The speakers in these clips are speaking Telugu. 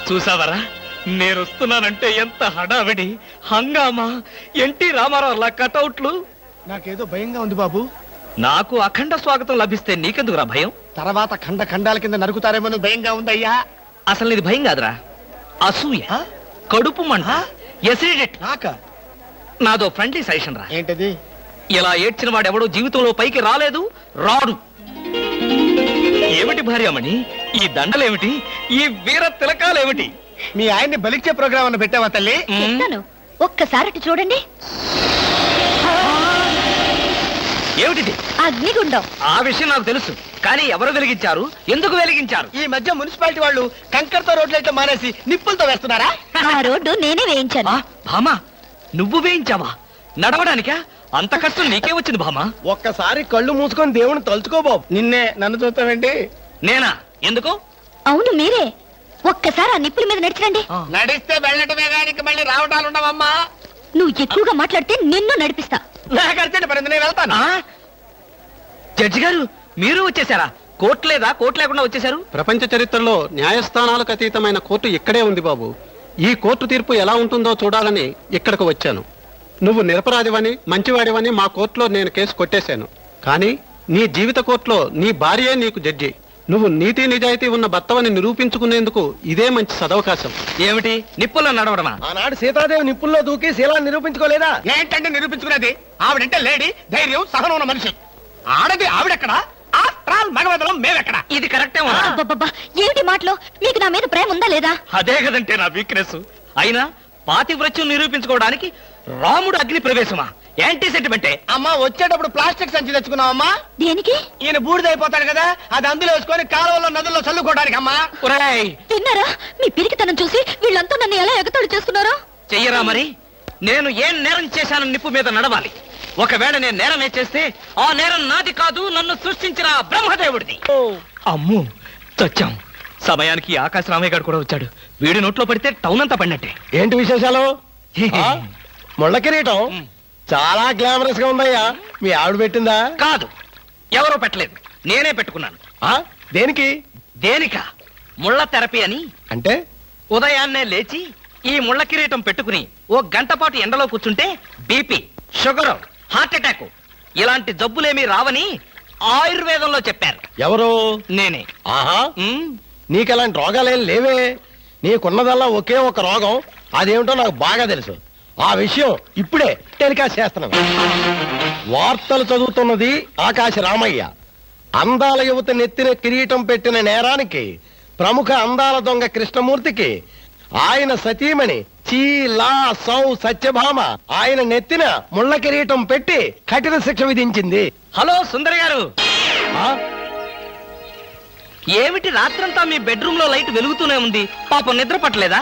చూసావరా, నేను వస్తున్నానంటే ఎంత హడావిడి, హంగామా, ఎన్టీ రామారావు కటౌట్లు. నాకేదో భయంగా ఉంది బాబు. నాకు అఖండ స్వాగతం లభిస్తే నీకెందుకురా భయం? తర్వాత ఖండ ఖండాల కింద నరుకుతారేమో భయంగా ఉందయ్యా. అసలు ఇది భయం కాదురా, అసూయ, కడుపు మంట, ఎసిడిటీ. నాదో ఫ్రెండ్లీ సజెషన్ రా. ఏంటది? ఇలా ఏడ్చిన వాడెవడో జీవితంలో పైకి రాలేదు, రాడు. ఏమిటి భార్యమణి ఈ దండలేమిటి, ఈ వీర తిలకాలేమిటి? మీ ఆయన్ని బలిచ్చే ప్రోగ్రామ్ అన్న పెట్టావా తల్లి? ఒక్కసారి చూడండి. ఏమిటిది? అగ్నిగుండం. ఆ విషయం నాకు తెలుసు, కానీ ఎవరు వెలిగించారు, ఎందుకు వెలిగించారు? ఈ మధ్య మున్సిపాలిటీ వాళ్ళు కంకర్తో రోడ్లైతే మానేసి నిప్పులతో వేస్తున్నారా? ఆ రోడ్డు నేనే వేయించాను. భామా, నువ్వు వేయించావా? నడవడానికా? అంత కష్టం నీకే వచ్చింది భామా? ఒక్కసారి కళ్ళు మూసుకొని దేవుని తలుచుకో బాబు. నిన్నే నన్ను చూస్తావేంటి? నేనా? ఎందుకు? అవును మీరే. ఒక్కసారి ఆ నిప్పుల మీద నడిచిరండి. నడిస్తే వెళ్ళటమే గానికి మళ్ళీ రావటాలు ఉండవమ్మా. నువ్వు ఎక్కువగా మాట్లాడితే నిన్ను నడిపిస్తా. నాకు అర్జెంట్ పడింది, నేను వెళ్తాను. జడ్జి గారు, మీరు వచ్చేసారా? కోర్టు లేదా? కోర్టు లేకుండా వచ్చేసారు? ప్రపంచ చరిత్రలో న్యాయస్థానాలకు అతీతమైన కోర్టు ఇక్కడే ఉంది బాబు. ఈ కోర్టు తీర్పు ఎలా ఉంటుందో చూడాలని ఇక్కడికి వచ్చాను. నువ్వు నిరపరాధివని, మంచివాడివని మా కోర్టులో నేను కేసు కొట్టేశాను. కానీ నీ జీవిత కోర్టులో నీ భార్యే నీకు జడ్జి. నువ్వు నీతి నిజాయితీ ఉన్న భర్తవని నిరూపించుకునేందుకు ఇదే మంచి సదవకాశం. ఏమిటి నిప్పుల్లో నడవడమా? ఆనాడు సీతాదేవి నిప్పుల్లో దూకి శీలాన్ని నిరూపించుకోలేదా? ఏంటంటే నిరూపించుకునేది? ఆవిడంటే లేడీ, ధైర్యం, సహనం ఉన్న మనిషి. ఆడది ఆవిడెక్కడ, ఆఫ్టర్ మగవదలం మేమెక్కడ? ఇది కరెక్టే. ఏమిటి మాటలు? మీకు నా మీద ప్రేమ ఉందా లేదా? అదే కదంటే నా వీక్నెస్. అయినా పాతివ్రత్యం నిరూపించుకోవడానికి రాముడు అగ్ని ప్రవేశమా? యాంటీ సెంటిమెంటే. అమ్మా, వచ్చేటప్పుడు ప్లాస్టిక్ సంచి తెచ్చుకున్నావమ్మా. దేనికి? ఈయన బూడిదైపోతాడు కదా, అది అందులో వేసుకొని కాలువలో నదుల్లో చల్లుకోవడానికి అమ్మా. తిన్నారా? మీ పిరికితనం చూసి వీళ్ళంతా నన్ను ఎలా ఎగతాళి చేస్తున్నారో. చెయ్యరా మరి? నేను ఏం నేరం చేశానని నిప్పు మీద నడవాలి. ఒకవేళ నేను నేరమే చేస్తే ఆ నేరం నాది కాదు, నన్ను సృష్టించిన బ్రహ్మదేవుడిది. అమ్మో, చచ్చాం. సమయానికి ఆకాశ రామయ్య గారు కూడా వచ్చాడు. వీడి నోట్లో పడితే టౌన్ అంతా పడినట్టే. ఏంటి విశేషాలు? ముళ్ళ కిరీటం చాలా గ్లామరస్ గా ఉందయ్యా. మీ ఆవిడ పెట్టిందా? కాదు, ఎవరో పెట్టలేదు, నేనే పెట్టుకున్నాను. దేనికి? దేనికా? ముళ్ళ థెరపీ అని. అంటే ఉదయాన్నే లేచి ఈ ముళ్ళ కిరీటం పెట్టుకుని ఓ గంట పాటు ఎండలో కూర్చుంటే బీపీ, షుగర్, హార్ట్ అటాక్ ఇలాంటి జబ్బులేమీ రావని ఆయుర్వేదంలో చెప్పారు. ఎవరు? నేనే. ఆహా, నీకెలాంటి రోగాలేం లేవే. నీకున్నదల్లా ఒకే ఒక రోగం, అదేమిటో నాకు బాగా తెలుసు. ఆ విషయం ఇప్పుడే టెలికాస్ట్ చేస్తున్నాం. వార్తలు చదువుతున్నది ఆకాశ రామయ్య. అందాల యువత నెత్తిన కిరీటం పెట్టిన నేరానికి ప్రముఖ అందాల దొంగ కృష్ణమూర్తికి ఆయన సతీమణి చీలా సౌ సత్యభామ ఆయన నెత్తిన ముళ్ళ కిరీటం పెట్టి కఠిన శిక్ష విధించింది. హలో సుందరి గారు, ఏమిటి రాత్రంతా మీ బెడ్రూమ్ లో లైట్ వెలుగుతూనే ఉంది? పాపం నిద్ర పట్టలేదా?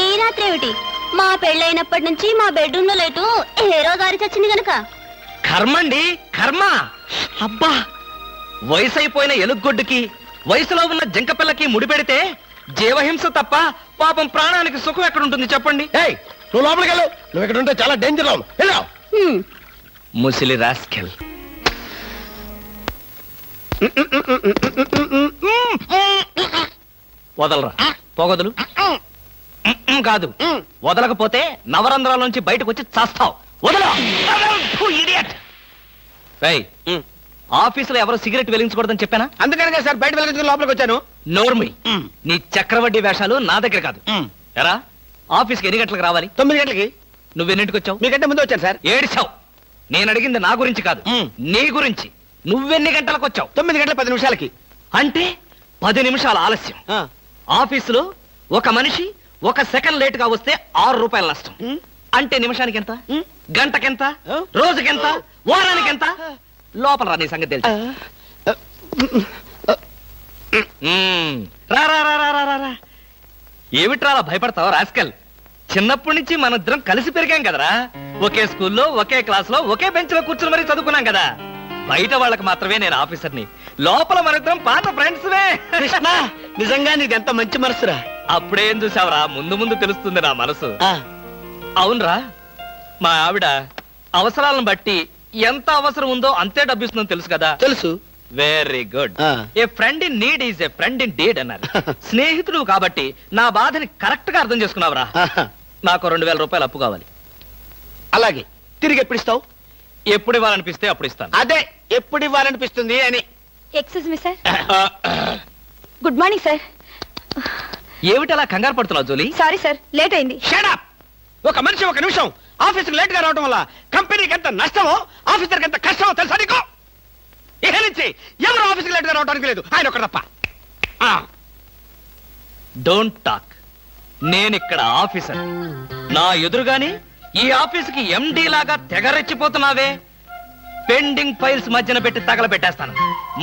ఈ రాత్రి ఏమిటి? మా పెళ్ళైనప్పటి నుంచి మా బెడ్రూమ్ లో లేటు హీరో గారి చచ్చింది గనక. కర్మండి, కర్మ. అబ్బా, వయసు అయిపోయిన ఎలుగొడ్డుకి వయసులో ఉన్న జింక పిల్లకి ముడిపెడితే జీవహింస తప్ప పాపం ప్రాణానికి సుఖం ఎక్కడుంటుంది చెప్పండి? నువ్వు లోపలికి వెళ్ళు. నువ్వు ఇక్కడ ఉంటే చాలా డేంజర్. ముసిలి రాస్కెల్. వదలరా, పోగొదలు. కాదు, వదలకపోతే నవరంధ్రాల నుంచి బయటకు వచ్చి చస్తావు. వదలా. ఆఫీసులో ఎవరు సిగరెట్ వెలిగించకూడదని చెప్పానా? అందుకనే సార్ బయట వెలిగించుకుని లోపలికి వచ్చాను. నోర్మి, నీ చక్రవడ్డీ వేషాలు నా దగ్గర కాదు. ఎరా, ఆఫీస్కి ఎన్ని గంటలకు రావాలి? 9 గంటలకి. నువ్వెన్నింటికి వచ్చావు? మీకంటే ముందు వచ్చాను సార్. ఏడిచావు. నేను అడిగింది నా గురించి కాదు, నీ గురించి. నువ్వెన్ని గంటలకు వచ్చావు? 9 గంటల 10 నిమిషాలకి. అంటే 10 నిమిషాల ఆలస్యం. ఆఫీసులో ఒక మనిషి 1 సెకండ్ లేట్ గా వస్తే 6 రూపాయల నష్టం. అంటే నిమిషానికి ఎంత? గంటకెంత? రోజుకెంత? వారానికి ఎంత? లోపల రా, నీ సంగతి తెలుసు. ఏమిట్రా భయపడతావు రాస్కల్? చిన్నప్పటి నుంచి మనిద్దరం కలిసి పెరిగాం కదరా. ఒకే స్కూల్లో, ఒకే క్లాస్ లో, ఒకే బెంచ్ లో కూర్చుని మరీ చదువుకున్నాం కదా. బయట వాళ్ళకి మాత్రమే నేను ఆఫీసర్ని, లోపల మనిద్దరం పాత ఫ్రెండ్స్. నిజంగా నీది ఎంత మంచి మనసురా. అప్పుడేం చూసావురా, ముందు ముందు తెలుస్తుంది నా మనసు. అవునరా, మా ఆవిడ అవసరాలను బట్టి ఎంత అవసరం ఉందో అంతే డబ్బిస్తుందని తెలుసు కదా. తెలుసు. Very good. ఆ. A friend in need is a friend in deed అన్నారు. స్నేహితుడు కాబట్టి నా బాధని కరెక్ట్ గా అర్థం చేసుకున్నావురా. నాకు 2000 రూపాయలు అప్పు కావాలి. అలాగే తిరిగి ఎప్పుడు ఇస్తావు? ఎప్పుడు ఇవ్వాలనిపిస్తే అప్పుడు ఇస్తాను. అదే ఎప్పుడు ఇవ్వాలనిపిస్తుంది అని. Excuse me sir. Good morning sir. ఏమిటి అలా కంగారు పడుతున్నావు జోలీ? సారీ సార్, లేట్ అయింది. షడప్! ఒక మనిషి ఒక నిమిషం ఆఫీసుకు లేట్ గా రావడం వల్ల కంపెనీకి ఎంత నష్టమో ఆఫీసర్కి ఎంత కష్టమో తెలుసా నీకు? ఇక నుంచి ఎవరు ఆఫీసుకు లేట్ గా రావడానికి లేదు, ఆయన ఒకటి తప్ప. Don't talk. నేనిక్కడ ఆఫీసర్. నా ఎదురుగానే ఈ ఆఫీసుకి ఎండి లాగా తెగరెచ్చిపోతున్నావే. పెండింగ్ ఫైల్స్ మధ్యన పెట్టి తగలబెట్టేస్తాను.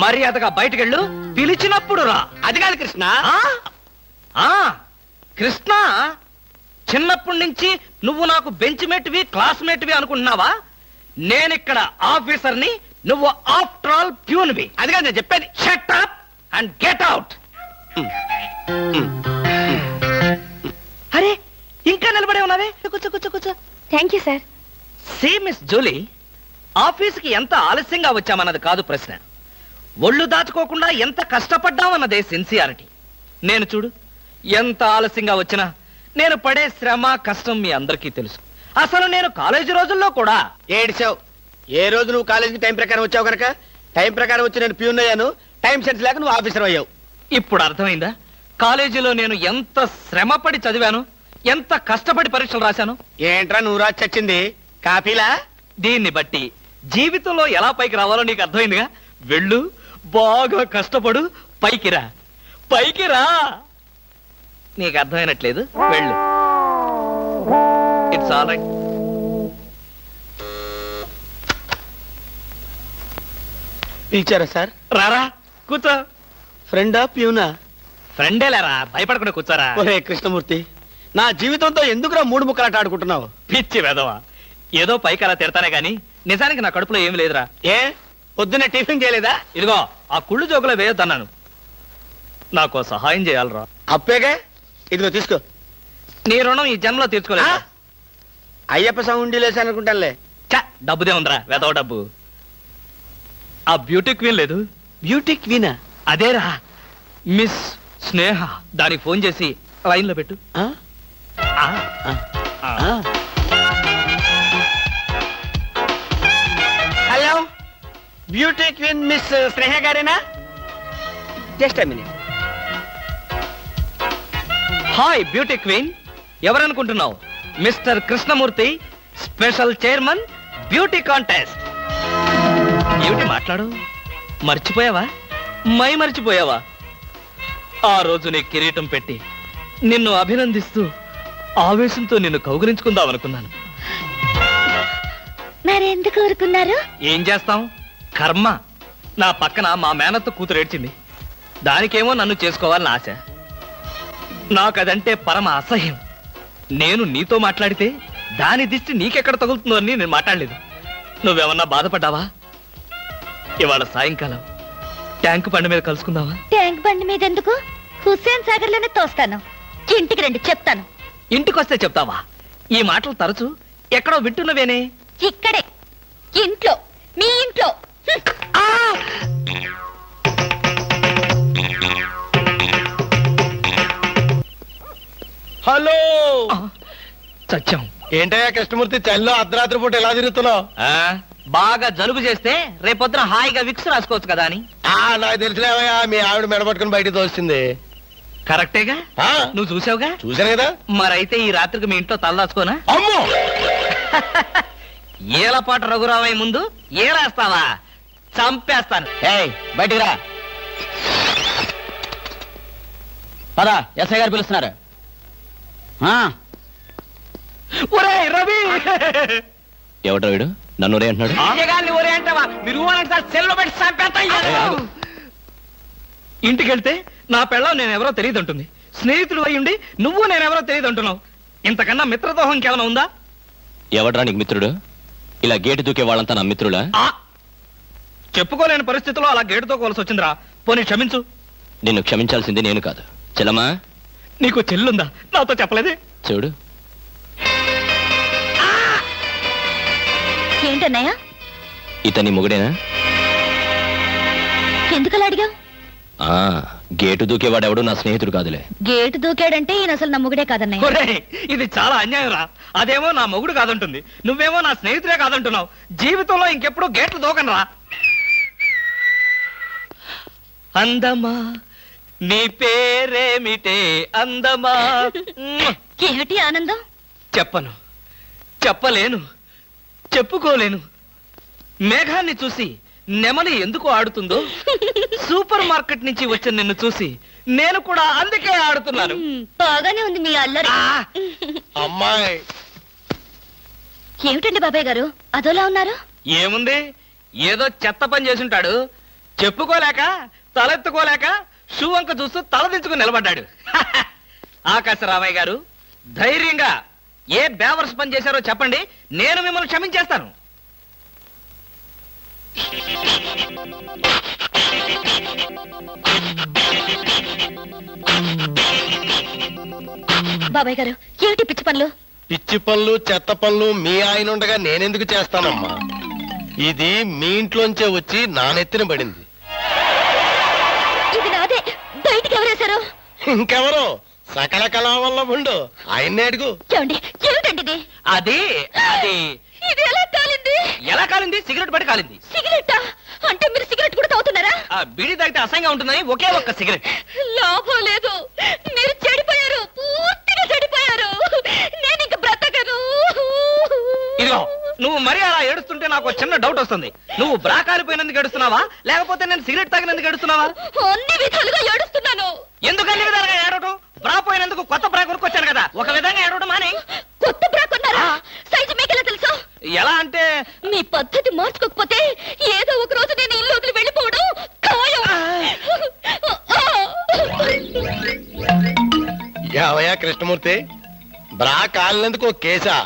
మర్యాదగా బయటకెళ్ళు, పిలిచినప్పుడు రా. అది కాదు కృష్ణ. ఆ కృష్ణ, చిన్నప్పటి నుంచి నువ్వు నాకు బెంచ్ మేట్వి క్లాస్మేట్వి అనుకుంటున్నావా? నేనిక్కడ ఆఫీసర్ని, నువ్వు ఆఫ్టర్ ఆల్ ప్యూన్వి. అది కాదు నేను చెప్పేది. Shut up and get out. అరే, ఇంకా నిలబడే ఉన్నావే? కూర్చో కూర్చో కూర్చో. Thank you sir. See miss Julie, ఆఫీస్కి ఎంత ఆలస్యంగా వచ్చామన్నది కాదు ప్రశ్న. ఒళ్ళు దాచుకోకుండా ఎంత కష్టపడ్డామన్నదే సిన్సియారిటీ. నేను చూడు, ఎంత ఆలస్యంగా వచ్చినా నేను పడే శ్రమ కష్టం మీ అందరికీ తెలుసు. అసలు నేను కాలేజీ రోజుల్లో కూడా ఏడిచావు. ఏ రోజు నువ్వు కాలేజీకి టైం ప్రకారం వచ్చావు కనుక టైం ప్రకారం వచ్చి నేను ప్యూన్ అయ్యాను. టైం సెన్స్ లేక నువ్వు ఆఫీసర్ అయ్యావు. ఇప్పుడు అర్థమైందా కాలేజీలో నేను ఎంత శ్రమపడి చదివాను, ఎంత కష్టపడి పరీక్షలు రాశాను? ఏంట్రా నువ్వు రాసి చచ్చింది కాపీలా? దీన్ని బట్టి జీవితంలో ఎలా పైకి రావాలో నీకు అర్థమైందిగా. వెళ్ళు, బాగా కష్టపడు, పైకి రా. పైకి రా. నీకు అర్థమైనట్లేదు, వెళ్ళు. It's all right. పిలిచారా సార్? రారా, కూర్చో. ఫ్రెండా ప్యూనా? ఫ్రెండేలేరా, భయపడకుండా కూర్చోరా. ఒరే కృష్ణమూర్తి, నా జీవితంతో ఎందుకురా మూడు ముక్కలాట ఆడుకుంటున్నావు? పిచ్చి వెదవా, ఏదో పైకి అలా తిడతానే గాని నిజానికి నా కడుపులో ఏమి లేదురా. ఏ పొద్దున్నే టిఫిన్ చేయలేదా? ఇదిగో ఆ కుళ్ళు జోకులో వేయొద్దన్నాను. నాకు సహాయం చేయాలరా. అప్పేగా, ఇదిగో తీసుకో. నీ రుణం ఈ జన్మలో తీర్చుకోలేదు. అయ్యప్ప సౌండి లేసానుకుంటానులే. డబ్బుదే ఉందిరా, వెదవ డబ్బు. ఆ బ్యూటీ క్వీన్ లేదు? బ్యూటీ క్వీనా? అదేరా, మిస్ స్నేహ. దానికి ఫోన్ చేసి లైన్ లో పెట్టు. ఆ, ఆ. Hello, beauty queen miss Sneha గారేనా? Just a minute. Hi beauty queen, ఎవరనుకుంటున్నావు? Mister Krishnamurthy, special chairman, beauty contest. ఏమిటి మాట్లాడు? మర్చిపోయావా? మర్చిపోయావా? ఆ రోజు నీ కిరీటం పెట్టి నిన్ను అభినందిస్తూ ఆవేశంతో నిన్ను కౌగిలించుకుందామనుకున్నాను. మరెందుకు ఊరుకున్నారు? ఏం చేస్తాం, కర్మ. నా పక్కన మా మేనత్త కూతురు ఏడ్చింది. దానికేమో నన్ను చేసుకోవాలని ఆశ. నాకదంటే పరమ అసహ్యం. నేను నీతో మాట్లాడితే దాని దిష్టి నీకెక్కడ తగులుతుందో అని నేను మాట్లాడలేదు. నువ్వేమన్నా బాధపడ్డావా? ఇవాళ సాయంకాలం ట్యాంకు బండి మీద కలుసుకుందావా? ట్యాంక్ బండి మీద ఎందుకు? హుస్సేన్ సాగర్ లోనే తోస్తాను. ఇంటికి రండి, చెప్తాను. ఇంటికొస్తే చెప్తావా? ఈ మాటలు తరచు ఎక్కడో వింటున్నవేనే. ఇక్కడే, ఇంట్లో, మీ ఇంట్లో. హలో, సత్యం. ఏంటయ్యా కృష్ణమూర్తి, చల్లో అర్ధరాత్రి పూట ఎలా తిరుగుతున్నావు? బాగా జలుబు చేస్తే రేపొద్దున హాయిగా విక్స్ రాసుకోవచ్చు కదా అని. నాకు తెలిసినవయ్యా, మీ ఆవిడ మెడబట్టుకుని బయటికి తోస్తుంది. కరెక్టేగా, ఆ, నువ్వు చూసావుగా. చూశాను కదా. మరైతే ఈ రాత్రికి మీ ఇంట్లో తలదాచుకోనా? అమ్మో, ఏలపాట రఘురామయ్య ముందు ఏలేస్తావా? చంపేస్తాను. బయటికి రా. పదా, ఎస్ఐ గారు పిలుస్తున్నారు. ఒరేయ్ రవి, ఎవడ్రా వీడు నన్ను ఒరే అంటున్నాడు? ఆగగాన్ని ఒరే అంటావా? మీరు సెల్లో పెట్టి చంపేస్తా. ఇంటికి వెళ్తే నా పెళ్ళం నేనెవరో తెలియదు అంటుంది. స్నేహితుడు అయి ఉండి నువ్వు నేనెవరో తెలియదు అంటున్నావు. ఇంతకన్నా మిత్రదోహం ఇంకేమైనా ఉందా? ఎవడ్రా నీకు మిత్రుడు? ఇలా గేటు దూకే వాళ్ళంతా నా మిత్రులా? చెప్పుకోలేని పరిస్థితిలో అలా గేటుతో కోల్సి వచ్చిందిరా. పోనీ క్షమించు. నిన్ను క్షమించాల్సింది నేను కాదు. చెల్లమ్మా, నీకు చెల్లుందా? నాతో చెప్పలేదే. చూడు, ఏంటన్నయ్య? ఇతని మొగుడేనా? ఎందుకలా అడిగావు? ఆ గేటు దూకేవాడెవడు నా స్నేహితుడు కాదులే. గేటు దూకాడంటే ఈయన అసలు నా మొగుడే కాదన్నయ్య. ఒరేయ్, ఇది చాలా అన్యాయం రా. అదేమో నా మొగుడు కాదంటుంది, నువ్వేమో నా స్నేహితుడే కాదంటున్నావు. జీవితంలో ఇంకెప్పుడు గేట్లు దూకనరా. అందమా నీ పేరేమిటే అందమా? ఏమిటి ఆనందం? చెప్పను, చెప్పలేను, చెప్పుకోలేను. మేఘాన్ని చూసి నెమలి ఎందుకు ఆడుతుందో, సూపర్ మార్కెట్ నుంచి వచ్చిన నిన్ను చూసి నేను కూడా అందుకే ఆడుతున్నాను. బాగానే ఉంది మీ అల్లరి. అమ్మాయి ఏమిటండి బాబాయ్ గారు అదోలా ఉన్నారు? ఏముంది, ఏదో చెత్త పని చేసుంటాడు. చెప్పుకోలేక తలెత్తుకోలేక షూ వంక చూస్తూ తలదించుకుని నిలబడ్డాడు. ఆకాశరామయ్య గారు, ధైర్యంగా ఏ బేవర్స్ పని చేశారో చెప్పండి, నేను మిమ్మల్ని క్షమించేస్తాను. బాబాయ్ గారు ఏమిటి పిచ్చి పనులు? పిచ్చి పనులు చెత్త పనులు మీ ఆయన ఉండగా నేనెందుకు చేస్తానమ్మా? ఇది మీ ఇంట్లోంచే వచ్చి నా నెత్తిన పడింది. ఇది నాదే, బయటికి ఎవరేశారు? ఇంకెవరో సకల కళా వల్ల ఉండు ఆయన్నే అడుగు. ఏమండి ఏమిటండి ఇది? అది అది ఇది ఎలా కాలింది? ఎలా కాలింది? సిగరెట్ పడి కాలింది. సిగరెట్టా? అంటే మీరు సిగరెట్ కూడా తాగుతున్నారా? ఆ బీడీ తాగితే అసహ్యంగా ఉంటుందని ఒకే ఒక్క సిగరెట్. లాభం లేదు, మీరు చెడిపోయారు, పూర్తిగా చెడిపోయారు. నేను ఇంక బ్రతకను. ఇదిగో, నువ్వు మరీ అలా ఏడుస్తుంటే నాకు ఒక చిన్న డౌట్ వస్తుంది. నువ్వు బ్రా కాలిపోయినందుకు ఏడుస్తున్నావా, లేకపోతే నేను సిగరెట్ తాగినందుకు ఏడుస్తున్నావా? అన్ని విధాలుగా ఏడుస్తున్నాను. ఎందుకు అన్ని విధాలుగా ఏడవటం? బ్రా పోయినందుకు కొత్త బ్రా కొనుక్కొచ్చాను కదా, ఒక విధంగా ఏడవడం మాని. కొత్త బ్రా కొన్నారా? సైజు మీకెలా తెలుసు? ఎలా అంటే మీ పద్ధతి మార్చుకోకపోతే ఏదో ఒక రోజు నేను ఇల్లు వదిలి వెళ్ళిపోవడం ఖాయం. యావయ్యా కృష్ణమూర్తి, బ్రా కాలినందుకు ఒక కేసా,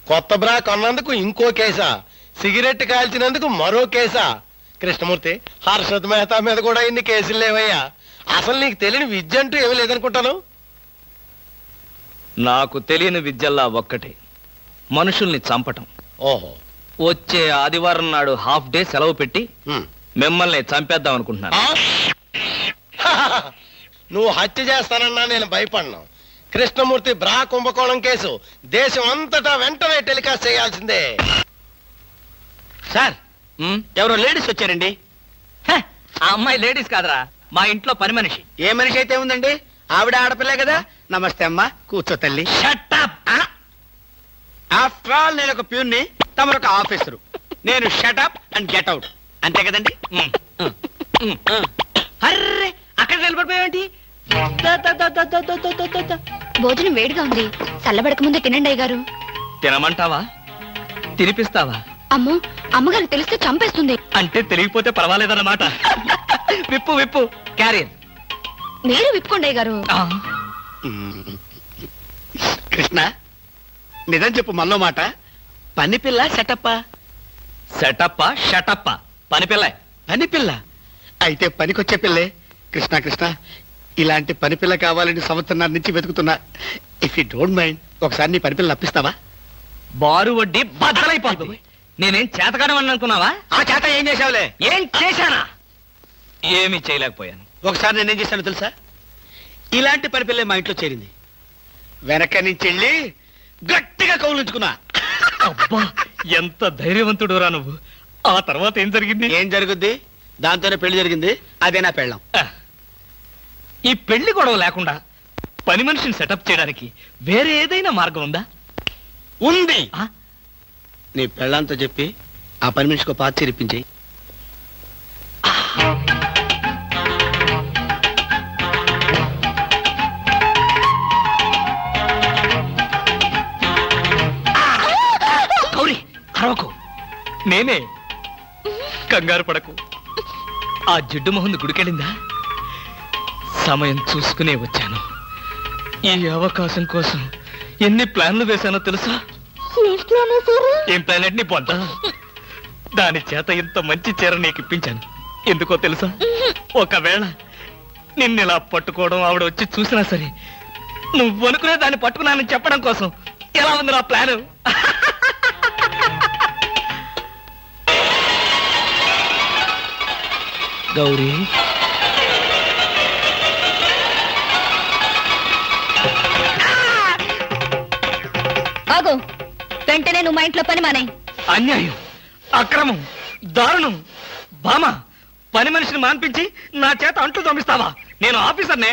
కొత్త బ్రా కొన్నందుకు ఇంకో కేసా, సిగరెట్ కాల్చినందుకు మరో కేసా? కృష్ణమూర్తి, హర్షద్ మెహతా మీద కూడా ఇన్ని కేసులు లేవయ్యా. అసలు నీకు తెలియని విద్య అంటూ ఏమీ లేదనుకుంటాను. నాకు తెలియని విద్యల్లా ఒక్కటే, మనుషుల్ని చంపటం. ఓహో. వచ్చే ఆదివారం నాడు హాఫ్ డే సెలవు పెట్టి హ్మ్. మిమ్మల్ని చంపేద్దాం అనుకుంటున్నాను. ఆ? నువ్వు హత్య చేస్తానన్నా నేను భయపడను. కృష్ణమూర్తి బ్రా కుంభకోణం కేసు దేశం అంతటా వెంటనే టెలికాస్ట్ చేయాల్సిందే. సార్, ఎవరో లేడీస్ వచ్చారండి. హ, ఆ అమ్మాయి లేడీస్ కాదురా, మా ఇంట్లో పని మనిషి. ఏ మనిషి అయితే ఉందండి, ఆవిడ ఆడపిల్లే కదా. నమస్తే అమ్మా, కూర్చో తల్లి. Shut up! ఆఫ్టర్ ఆల్ నేను ఒక ప్యూన్ని, తమరు ఒక ఆఫీసరు. నేను షటప్ అండ్ గెట్ అవుట్, అంతే కదండి. అర్రే, అక్కడ నిలబడిపోయావేంటి? భోజనం వేడిగా ఉంది, చల్లబడక ముందే తినండి అయ్య గారు. తినమంటావా? తినిపిస్తావా? అమ్మో, అమ్మగారికి తెలిస్తే చంపేస్తుంది. అంటే తెలియకపోతే పర్వాలేదన్నమాట. విప్పు విప్పు క్యారియర్. మీరు విప్పుకోండి అయ్య గారు. కృష్ణ, నిజం చెప్పు, మనలో మాట. పని పిల్ల సెటప్పా? సెటప్ప షటప్ప, పని పిల్ల. పని పిల్ల అయితే పనికొచ్చే పిల్లే. కృష్ణ కృష్ణ, ఇలాంటి పని పిల్ల కావాలని సంవత్సరం నుంచి వెతుకుతున్నా. ఇఫ్ యూ డోంట్ మైండ్, ఒకసారి నీ పని పిల్ల అప్పిస్తావా? బారు వడ్డీ బద్దలైపోతుంది. నేనేం చేతకాడమని అనుకున్నావా? ఆ చేత ఏం చేసావులే? ఏం చేశానా? ఏమీ చేయలేకపోయాను. ఒకసారి నేనేం చేశాను తెలుసా? ఇలాంటి పని పిల్లే మా ఇంట్లో చేరింది. వెనక నుంచి వెళ్ళి గట్టిగా కౌలించుకున్నా. అబ్బా, ఎంత ధైర్యవంతుడు రా నువ్వు. ఆ తర్వాత ఏం జరిగింది? ఏం జరుగుద్ది? దాంతోనే పెళ్లి జరిగింది. అదే నా పెళ్ళం. ఈ పెళ్లి గొడవ లేకుండా పని మనిషిని సెటప్ చేయడానికి వేరే ఏదైనా మార్గం ఉందా? ఉంది. ఆ? నీ పెళ్ళంతో చెప్పి ఆ పని మనిషికి పాత చిరిపించి. గౌరీ, అరవకు. నేనే. కంగారు పడకు. ఆ జిడ్డు మొహంది గుడికెళ్ళిందా? సమయం చూసుకునే వచ్చాను. ఈ అవకాశం కోసం ఎన్ని ప్లాన్లు వేశానో తెలుసా? ఏం ప్లాన్ అంటే నీ పొంద. దాని చేత ఇంత మంచి చీర నీకు ఇప్పించాను. ఎందుకో తెలుసా? ఒకవేళ నిన్నిలా పట్టుకోవడం ఆవిడ వచ్చి చూసినా సరే, నువ్వు అనుకునే దాన్ని పట్టుకున్నానని చెప్పడం కోసం. ఎలా ఉంది నా ప్లాను? గౌరీ ఆగు, వెంటనే నువ్వు మా ఇంట్లో పని మానే. అన్యాయం, అక్రమం, దారుణం. బామ, పని మనిషిని మాన్పించి నా చేత అంటూ తోమిస్తావా? నేను ఆఫీసర్నే.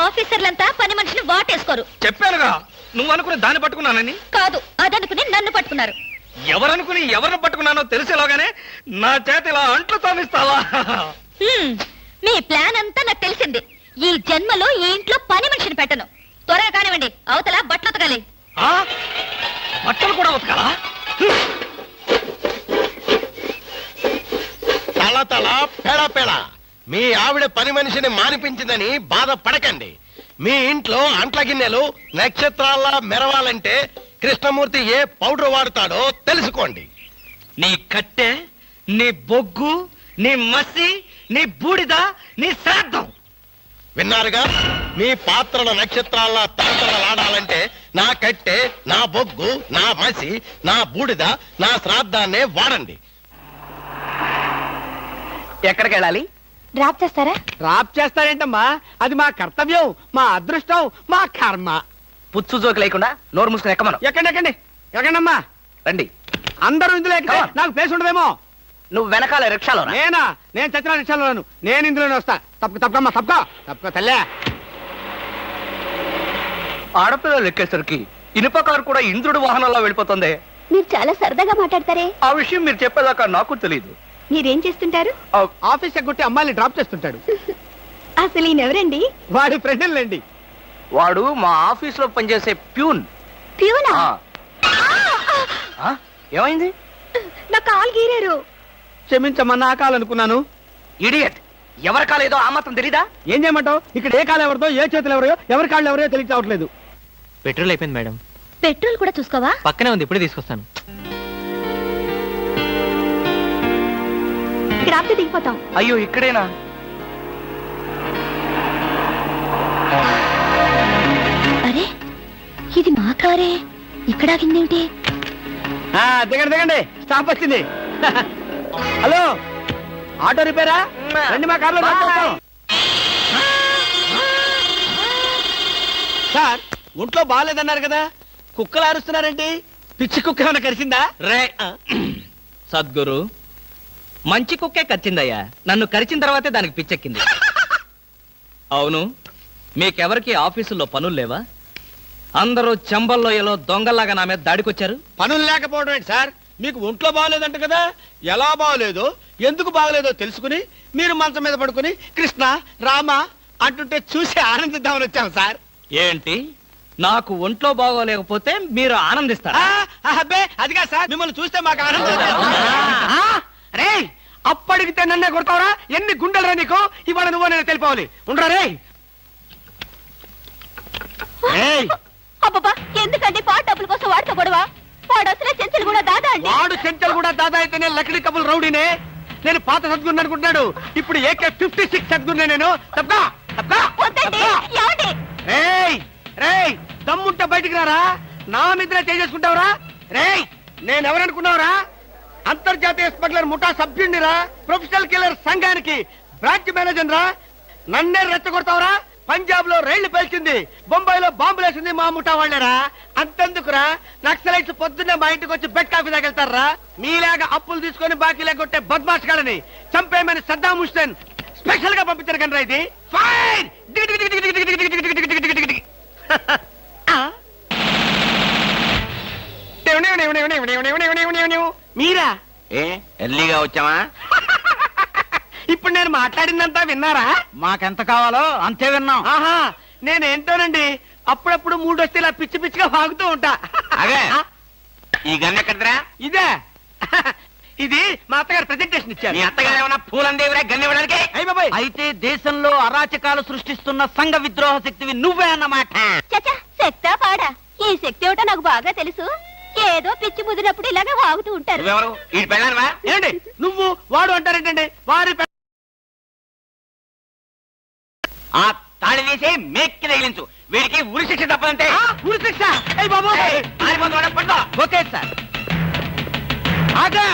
ఆఫీసర్లంతా పని మనిషిని వాటేసుకోరు. చెప్పానుగా, నువ్వు అనుకుని దాన్ని పట్టుకున్నానని. కాదు, అదనుకుని నన్ను పట్టుకున్నారు. ఎవరనుకుని ఎవరిని పట్టుకున్నానో తెలిసేలాగానే నా చేత ఇలా అంట్లు తోమిస్తావా? మీ ప్లాన్ అంతా నాకు తెలిసింది. ఈ జన్మలో ఈ ఇంట్లో పని మనిషిని పెట్టను. త్వరగా కానివ్వండి, అవతల బట్టలు ఉతకాలి. ఆ? బట్టలు కూడా ఉతకాలా? తల తల పెడ పెడ మీ ఆవిడ పని మనిషిని మానిపించిందని బాధపడకండి. మీ ఇంట్లో అంట్ల గిన్నెలు నక్షత్రాల్లా మెరవాలంటే కృష్ణమూర్తి ఏ పౌడర్ వాడతాడో తెలుసుకోండి. నీ కట్టె, నీ బొగ్గు, నీ మసి, నీ బూడిద, నీ శ్రాద్ధం. విన్నారుగా, మీ పాత్రల నక్షత్రాల్లా తలతలలాడాలంటే నా కట్టె, నా బొగ్గు, నా మసి, నా బూడిద, నా శ్రాద్ధాన్నే వాడండి. ఎక్కడికి వెళ్ళాలి? డ్రాప్ చేస్తారా? డ్రాప్ చేస్తారేంటమ్మా? అది మా కర్తవ్యం, మా అదృష్టం, మా కర్మ. పుచ్చు జోకి లేకుండా నోరు మూసుకుని ఎక్కమను. ఎక్కండి ఎక్కండమ్మా. రండి. అందరూ ఇందులో ఎక్కితే Come on. నాకు ప్లేస్ ఉండదేమో. నువ్వు వెనకాల రిక్షాలో రా. నేను చచ్చిన రిక్షాలోను. నేను ఇందులోనే వస్తా. తప్పకమ్మా, తప్పుకో తల్లే. ఆడపిల్లలు ఎక్కేసరికి ఇనుప కారు కూడా ఇంద్రుడి వాహనంలో వెళ్ళిపోతుంది. మీరు చాలా సరదాగా మాట్లాడతారే. ఆ విషయం మీరు చెప్పేదాకా నాకు తెలియదు. మీరేం చేస్తుంటారు? ఆఫీస్ ఎగ్గొట్టి అమ్మాయిని డ్రాప్ చేస్తుంటాడు. అసలు ఈయనెవరండి? వాడి ఫ్రెండ్లండి. వాడు మా ఆఫీస్ లో పనిచేసే ప్యూన్. ప్యూనా? ఏమైంది? నా కాలు గీరారు. క్షమించమ్మా, నా కాలనుకున్నాను. ఇడియట్, ఎవరి కాలేదో ఆ మాత్రం తెలీదా? ఏం చేయమంటావు? ఇక్కడ ఏ కాలు ఎవరిదో, ఏ చేతులు ఎవరో, ఎవరి కాళ్ళు ఎవరో తెలిసి రావట్లేదు. పెట్రోల్ అయిపోయింది మేడం. పెట్రోల్ కూడా చూసుకోవా? పక్కనే ఉంది, ఇప్పుడే తీసుకొస్తాను. ఇక్కడ ఆపితే దిగిపోతాం. అయ్యో, ఇక్కడేనా? అరే, ఇది మా కారే. ఇక్కడ ఆగిందేమిటి? దిగండి, స్టాప్ వచ్చింది. హలో, ఆటో రిపేరా? రండి, మా కార్లో డ్రాప్ చేస్తాం. సార్, ఒంట్లో బాగాలేదన్నారు కదా, కుక్కలు అరుస్తున్నారేంటి? పిచ్చి కుక్క ఏమైనా కరిచిందా? రే సద్గురు, మంచి కుక్కే కరిచిందయ్యా. నన్ను కరిచిన తర్వాతే దానికి పిచ్చెక్కింది. అవును, మీకెవరికి ఆఫీసుల్లో పనులు లేవా? అందరూ చెంబల్లోయలో దొంగల్లాగా నా మీద దాడికొచ్చారు. పనులు లేకపోవడం ఏంటి సార్? మీకు ఒంట్లో బాగలేదంట కదా, ఎలా బాగలేదో, ఎందుకు బాగలేదో తెలుసుకుని మీరు మంచం మీద పడుకుని కృష్ణ రామ అంటుంటే చూసి ఆనందిద్దామని వచ్చాం సార్. ఏంటి, నాకు ఒంట్లో బాగోలేకపోతే మీరు ఆనందిస్తారా? అబ్బే, అదిగా సార్, మిమ్మల్ని చూస్తే మాకు ఆనందం. రే, అప్పడిగితే నన్నే కొడతావరా? ఎన్ని గుండెలరా నీకు? ఇవాళ నువ్వు నేను తెలిపోవాలి. ఉండరా రే. అబ్బబ్బా, ఎందుకండి పాట డబ్బుల కోసం వాడితో గొడవ? వాడు అసలే చెంచలు కూడా దాదా అండి. వాడు చెంచలు కూడా దాదా అయితేనే లక్డీ కబుల్ రౌడీనే. నేను పాత సద్గురు అనుకుంటున్నాడు. ఇప్పుడు AK-56 సద్గురునే నేను. వద్దండి, ఏమండి? రేయ్, దమ్ముంటే బయటికి రారా. నా మీద చేసుకుంటావురా? రేయ్, నేనెవరనుకున్నావురా? అంతర్జాతీయ స్మగ్లర్ ముఠా సభ్యుడిరా, ప్రొఫెషనల్ కిల్లర్ సంఘానికి బ్రాంచ్ మేనేజర్ రా. నన్నే రెచ్చగొడతావురా? పంజాబ్ లో రైళ్లు పేల్చింది, బొంబాయిలో బాంబులు వేసింది మా ముఠా వాళ్ళరా. అంతెందుకురా, నక్సలైట్స్ పొద్దున్నే మా ఇంటికి వచ్చి బెడ్ కాఫీ తాగెళ్తారా? మీలాగా అప్పులు తీసుకొని బాకీ లేకొట్టే బద్మాష్ గాలని చంపేయమని సద్దాం హుస్సేన్ స్పెషల్ గా పంపించారు కనరా. ఇది ఫైన్. మీరా? ఎర్లీగా వచ్చావా? ఇప్పుడు నేను మాట్లాడిందంతా విన్నారా? మాకెంత కావాలో అంతే విన్నాం. ఆహా, నేనేంటోనండి, అప్పుడప్పుడు మూడు వస్తే ఇలా పిచ్చి పిచ్చిగా వాగుతూ ఉంటా. ఈ గన్ ఎక్కడరా? ఇదే, ఇది మా అత్తగారు ప్రెజెంటేషన్ ఇచ్చారు. మీ అత్తగారు ఏమన్నా పూలందేవిరా గన్ ఇవ్వడానికి? అయ్య బాబాయ్, అయితే దేశంలో అరాచకాలు సృష్టిస్తున్న సంఘ విద్రోహ శక్తివి నువ్వే అన్నమాట. చచ్చా, శక్తా పాడా? ఈ శక్తి ఏమిటో నాకు బాగా తెలుసు. ఏదో పిచ్చి ముదిరినప్పుడు ఇలాగే వాగుతూ ఉంటారు. నువ్వెవరు? ఈ పెళ్ళానువా? ఏంటి నువ్వు వాడు అంటారేంటండి? వారి ఆ తాళి తీసి మేక్కి తగిలించు. వీడికి ఉరి శిక్ష తప్పదంటే. ఉరి శిక్ష? అయ్య బాబు, ఓకే సార్. ఆగా.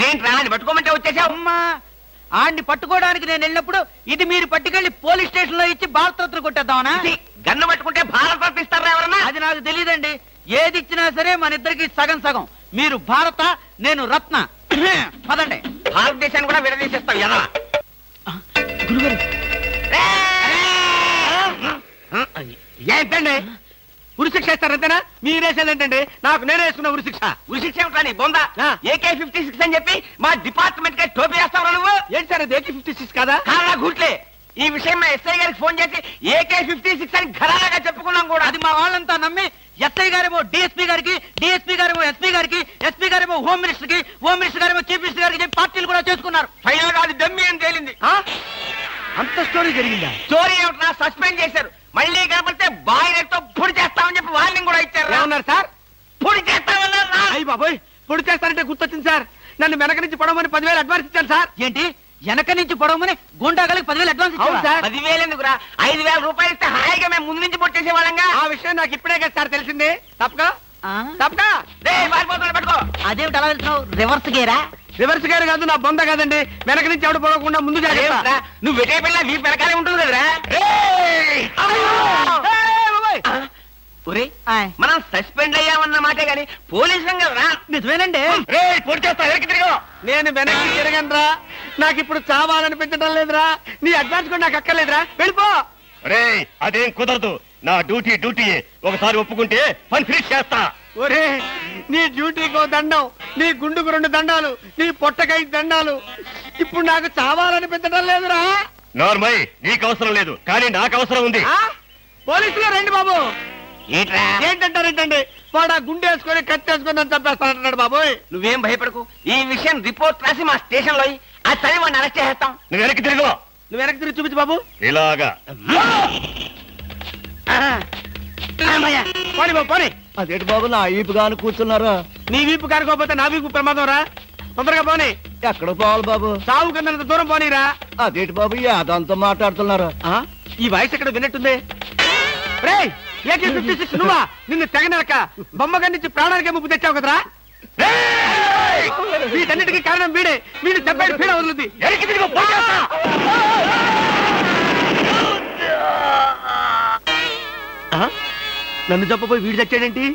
ఏంట్రా అని పట్టుకోమంటే వచ్చేసావు? అమ్మా ఆడిని పట్టుకోవడానికి నేను వెళ్ళినప్పుడు ఇది మీరు పట్టుకెళ్లి పోలీస్ స్టేషన్ లో ఇచ్చి భారతరత్న కొట్టేద్దామనా? గన్ను పట్టుకుంటే భారత రత్న ఇస్తారా ఎవరన్నా? అది నాకు తెలియదండి. ఏది ఇచ్చినా సరే మన ఇద్దరికి సగం సగం. మీరు భారత, నేను రత్న. పదండి. భారతదేశాన్ని కూడా విడదీసేస్తావు ఎలా? గురుగారు ఏంటండి ఉరిశిక్ష ఇస్తారంతేనా? మీరేసేదేంటండి? నాకు నేనే వేసుకున్న ఉరిశిక్ష. ఉరిశిక్ష ఏమిటా నీ బొంద? AK-56 అని చెప్పి మా డిపార్ట్మెంట్ కి టోపీ వేస్తావు నువ్వు. ఏంటి సార్ అది AK-56 కాదా? కాదా గుట్లే. ఈ విషయం మా ఎస్ఐ గారికి ఫోన్ చేసి AK-56 అని ఘరాగా చెప్పుకున్నాం కూడా. అది మా వాళ్ళంతా నమ్మి ఎస్ఐ గారేమో డిఎస్పీ గారికి, డిఎస్పీ గారేమో ఎస్పీ గారికి, ఎస్పీ గారేమో హోమ్ మినిస్టర్ కి, హోమ్ మినిస్టర్ గారేమో చీఫ్ మినిస్టర్ గారికి చెప్పి పార్టీలు కూడా చేసుకున్నారు. ఫైనల్ గా అది దమ్మి అని తేలింది. అంత స్టోరీ జరిగిందా? స్టోరీ ఏమిటా? సస్పెండ్ చేశారు. మళ్ళీ కనపడితే బాయిలతో పొడి చేస్తామని చెప్పి వార్నింగ్ కూడా ఇచ్చారు. ఏమన్నారు సార్? పొడి చేస్తామన్నారు. అయ్యి బాబోయ్, పొడి చేస్తారంటే గుర్తొచ్చింది సార్. నన్ను వెనక నుంచి పొడవమని 10,000 అడ్వాన్స్ ఇచ్చాను సార్. ఏంటి వెనక నుంచి పొడవమని గుండాగలకి 10,000 అడ్వాన్స్ ఇచ్చాను సార్. 10,000 ఎందుకురా? 5,000 రూపాయలు ఇస్తే హాయిగా మేము ముందు నుంచి పొట్టేసే వాళ్ళంగా. ఆ విషయం నాకు ఇప్పుడే కదా సార్ తెలిసింది. తప్పగా పట్టుకో. అదేమిటి అలా వెళ్తున్నావు? రివర్స్ గేరా? రివర్స్ గేర్ కాదు, నా బొంద కాదండి. వెనక నుంచి ఎవడు పోకుండా ముందు జాగ్రత్త. నువ్వు వెటే పిల్ల నీ వెనకాలే ఉంటుంది కదరా. మనం సస్పెండ్ అయ్యామన్న మాటే గాని పోలీసులం కదరా. నిజమేనండి. పొడి చేస్తా వెనక్కి తిరిగి. నేను వెనక్కి తిరగనరా. నాకు ఇప్పుడు చావాలనిపించడం లేదురా. నీ అడ్వాన్స్ కూడా నాకు అక్కర్లేదురా. వెళ్ళిపో. అదేం కుదరదు. నా డ్యూటీ ఒకసారి ఒప్పుకుంటే పని ఫినిష్ చేస్తా. ఒరే నీ డ్యూటీకో దండం, నీ గుండుకు 2 దండాలు, నీ పొట్టకై దండాలు. ఇప్పుడు నాకు చావాలనిపించడం లేదురా. నార్మల్ నీకు అవసరం లేదు, కానీ నాకు అవసరం ఉంది. పోలీసులు రండి బాబు. ఏంట్రా? ఏంటంటారేంటండి? వాడు ఆ గుండె వేసుకొని కత్తి వేసుకొని నన్ను చంపేస్తానంటున్నాడు బాబోయ్. నువ్వేం భయపడకు. ఈ విషయం రిపోర్ట్ రాసి మా స్టేషన్ లో ఆ చదివి వాడిని అరెస్ట్ చేస్తాం. నువ్వు వెనక్కి తిరుగు. నువ్వు వెనక్కి తిరిగి చూపించు బాబు. ఇలాగా పోనీ బాబు పోనీ. అదేంటి బాబు నా ఈపు గాను కూర్చున్నారా? నీ వీపు కారుకోపోతే నా వీపు ప్రమాదం రా. తొందరగా పోనీ. ఎక్కడ పోవాలి బాబు? సాగు కన్నంత దూరం పోనీరా. అదేంటి బాబు యాదంతో మాట్లాడుతున్నారు? ఈ వాయిస్ ఎక్కడ విన్నట్టుంది. రేయ్ AK-56 నువ్వా? నిన్ను తెగనరక బొమ్మగారి నుంచి ప్రాణానికే ముప్పు తెచ్చావు కదరా. వీటన్నిటికీ కారణం వీడే. వీడు దెబ్బడి పీడ వదులుద్ది. నన్ను చెప్పబోయి వీడు చచ్చాడేంటి?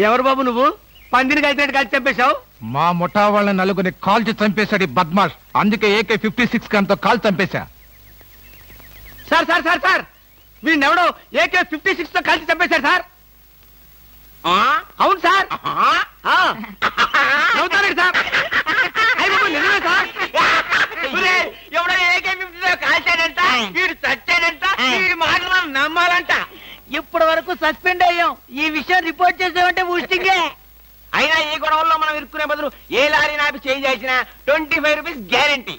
ఎవరు బాబు నువ్వు? పందిని కలిసినట్టు కలిసి చంపేశావు. మా ముఠా వాళ్ళ నలుగురిని కాల్చి చంపేశాడు ఈ బద్మాష్. అందుకే AK-56 గన్తో కాల్ చంపేశా. సార్ సార్ సార్ సార్ వీడినెవడో AK-56 తో కలిసి చంపేశారు సార్. అవును సార్. అవుతారండి సార్. నిజమే సార్. ఎవడో AK-56 కాల్చాడంట, వీడు చచ్చాడంట, వీడి మాటలు నమ్మాలంట. ఇప్పటి వరకు సస్పెండ్ అయ్యాం. ఈ విషయం రిపోర్ట్ చేసామంటే ఊస్టింగే. అయినా ఈ గొడవల్లో మనం ఇరుక్కునే బదులు ఏ లారీ నాపి చేంజ్ చేసినా 25 రూపీస్ గ్యారెంటీ.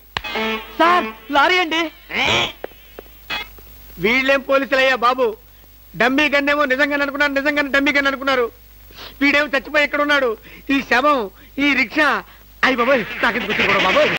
సార్ లారీ అండి. వీళ్ళేం పోలీసులయ్యా బాబు. డమ్మీ గన్నేమో నిజంగా అనుకున్నారు, నిజంగానే డమ్మీ గన్ అనుకున్నారు. వీడేమో చచ్చిపోయి ఎక్కడ ఉన్నాడు? ఈ శవం, ఈ రిక్షా. అయ్యి బాబోయ్, నాకెందుకు బాబోయ్.